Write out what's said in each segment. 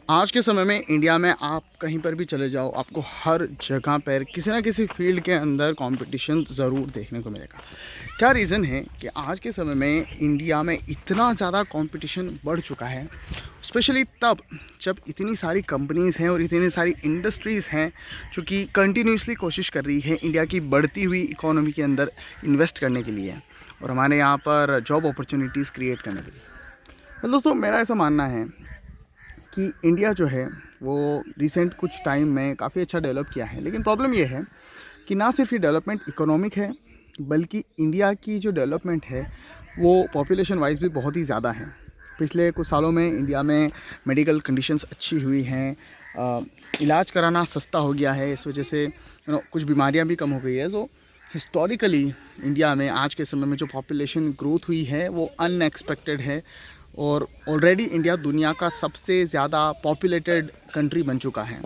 आज के समय में इंडिया में आप कहीं पर भी चले जाओ, आपको हर जगह पर किसी ना किसी फील्ड के अंदर कंपटीशन ज़रूर देखने को मिलेगा। क्या रीज़न है कि आज के समय में इंडिया में इतना ज़्यादा कंपटीशन बढ़ चुका है, स्पेशली तब जब इतनी सारी कंपनीज़ हैं और इतनी सारी इंडस्ट्रीज़ हैं जो कि कंटिन्यूसली कोशिश कर रही है इंडिया की बढ़ती हुई इकोनॉमी के अंदर इन्वेस्ट करने के लिए और हमारे यहाँ पर जॉब अपॉर्चुनिटीज़ क्रिएट करने के लिए। तो दोस्तों, मेरा ऐसा मानना है कि इंडिया जो है वो रिसेंट कुछ टाइम में काफ़ी अच्छा डेवलप किया है, लेकिन प्रॉब्लम ये है कि ना सिर्फ ये डेवलपमेंट इकोनॉमिक है, बल्कि इंडिया की जो डेवलपमेंट है वो पॉपुलेशन वाइज भी बहुत ही ज़्यादा है। पिछले कुछ सालों में इंडिया में मेडिकल कंडीशंस अच्छी हुई हैं, इलाज कराना सस्ता हो गया है, इस वजह से कुछ बीमारियां भी कम हो गई है। तो हिस्टोरिकली इंडिया में आज के समय में जो पॉपुलेशन ग्रोथ हुई है वो अनएक्सपेक्टेड है और ऑलरेडी इंडिया दुनिया का सबसे ज़्यादा पॉपुलेटेड कंट्री बन चुका है।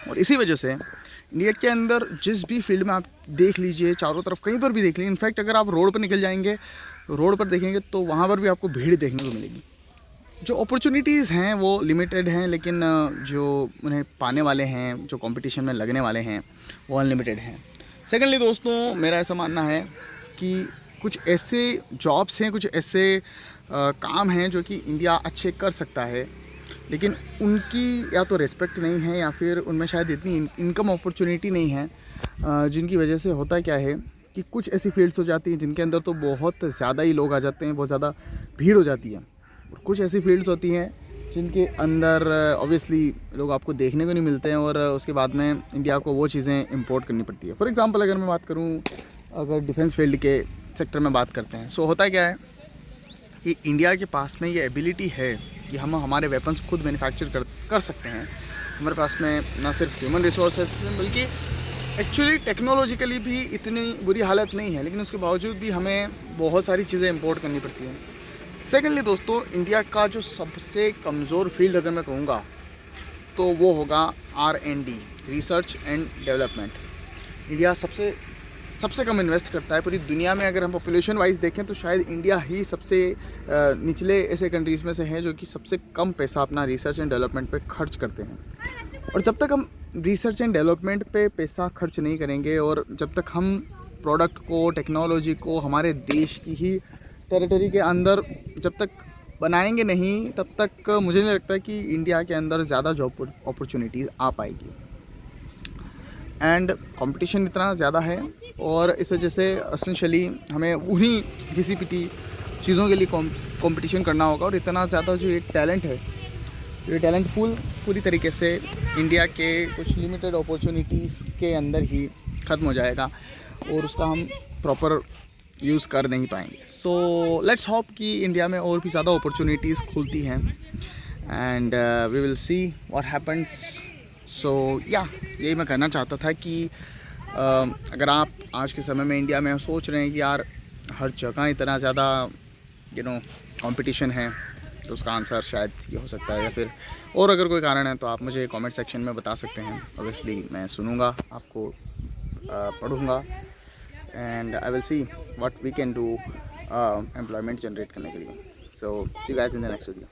और इसी वजह से इंडिया के अंदर जिस भी फील्ड में आप देख लीजिए, चारों तरफ कहीं पर भी देख लीजिए, इनफैक्ट अगर आप रोड पर निकल जाएंगे तो रोड पर देखेंगे तो वहाँ पर भी आपको भीड़ देखने को मिलेगी। जो अपॉर्चुनिटीज़ हैं वो लिमिटेड हैं, लेकिन जो उन्हें पाने वाले हैं, जो कंपटीशन में लगने वाले हैं, वो अनलिमिटेड हैं। सेकेंडली दोस्तों, मेरा ऐसा मानना है कि कुछ ऐसे जॉब्स हैं, कुछ ऐसे काम हैं जो कि इंडिया अच्छे कर सकता है, लेकिन उनकी या तो रिस्पेक्ट नहीं है या फिर उनमें शायद इतनी इनकम अपॉर्चुनिटी नहीं है, जिनकी वजह से होता क्या है कि कुछ ऐसी फील्ड्स हो जाती हैं जिनके अंदर तो बहुत ज़्यादा ही लोग आ जाते हैं, बहुत ज़्यादा भीड़ हो जाती है। और कुछ ऐसी फील्ड्स होती हैं जिनके अंदर ऑब्वियसली लोग आपको देखने को नहीं मिलते हैं और उसके बाद में इंडिया को वो चीज़ें इंपोर्ट करनी पड़ती है। फॉर एग्ज़ाम्पल अगर मैं बात करूँ, अगर डिफेंस फील्ड के सेक्टर में बात करते हैं, सो होता क्या है कि इंडिया के पास में ये एबिलिटी है कि हम हमारे वेपन्स खुद मैन्युफैक्चर कर सकते हैं। हमारे पास में ना सिर्फ ह्यूमन रिसोर्सेज बल्कि एक्चुअली टेक्नोलॉजिकली भी इतनी बुरी हालत नहीं है, लेकिन उसके बावजूद भी हमें बहुत सारी चीज़ें इंपोर्ट करनी पड़ती हैं। सेकेंडली दोस्तों, इंडिया का जो सबसे कमज़ोर फील्ड अगर मैं कहूँगा तो वो होगा R&D, research and development. India सबसे कम इन्वेस्ट करता है पूरी दुनिया में। अगर हम पॉपुलेशन वाइज देखें तो शायद इंडिया ही सबसे निचले ऐसे कंट्रीज़ में से है जो कि सबसे कम पैसा अपना रिसर्च एंड डेवलपमेंट पे खर्च करते हैं। और जब तक हम रिसर्च एंड डेवलपमेंट पे पैसा खर्च नहीं करेंगे और जब तक हम प्रोडक्ट को, टेक्नोलॉजी को हमारे देश की ही टेरिटरी के अंदर जब तक बनाएंगे नहीं, तब तक मुझे नहीं लगता कि इंडिया के अंदर ज़्यादा जॉब अपॉर्चुनिटीज़ आ पाएगी। एंड कंपटीशन इतना ज़्यादा है और इस वजह से एसेंशियली हमें उन्हीं घिसी-पिटी चीज़ों के लिए कंपटीशन करना होगा। और इतना ज़्यादा जो ये टैलेंट है, ये टैलेंट पूरी तरीके से इंडिया के कुछ लिमिटेड अपॉर्चुनिटीज़ के अंदर ही ख़त्म हो जाएगा और उसका हम प्रॉपर यूज़ कर नहीं पाएंगे। सो लेट्स होप कि इंडिया में और भी ज़्यादा अपॉर्चुनिटीज़ खुलती हैं and we will see what happens. So या यही मैं कहना चाहता था कि अगर आप आज के समय में इंडिया में सोच रहे हैं कि यार हर जगह इतना ज़्यादा कंपटीशन है, तो उसका आंसर शायद ये हो सकता है, या फिर और अगर कोई कारण है तो आप मुझे कमेंट सेक्शन में बता सकते हैं। ऑब्वियसली मैं सुनूंगा, आपको पढ़ूंगा and I will see what we can do employment generate करने के लिए। So see you guys in the next video.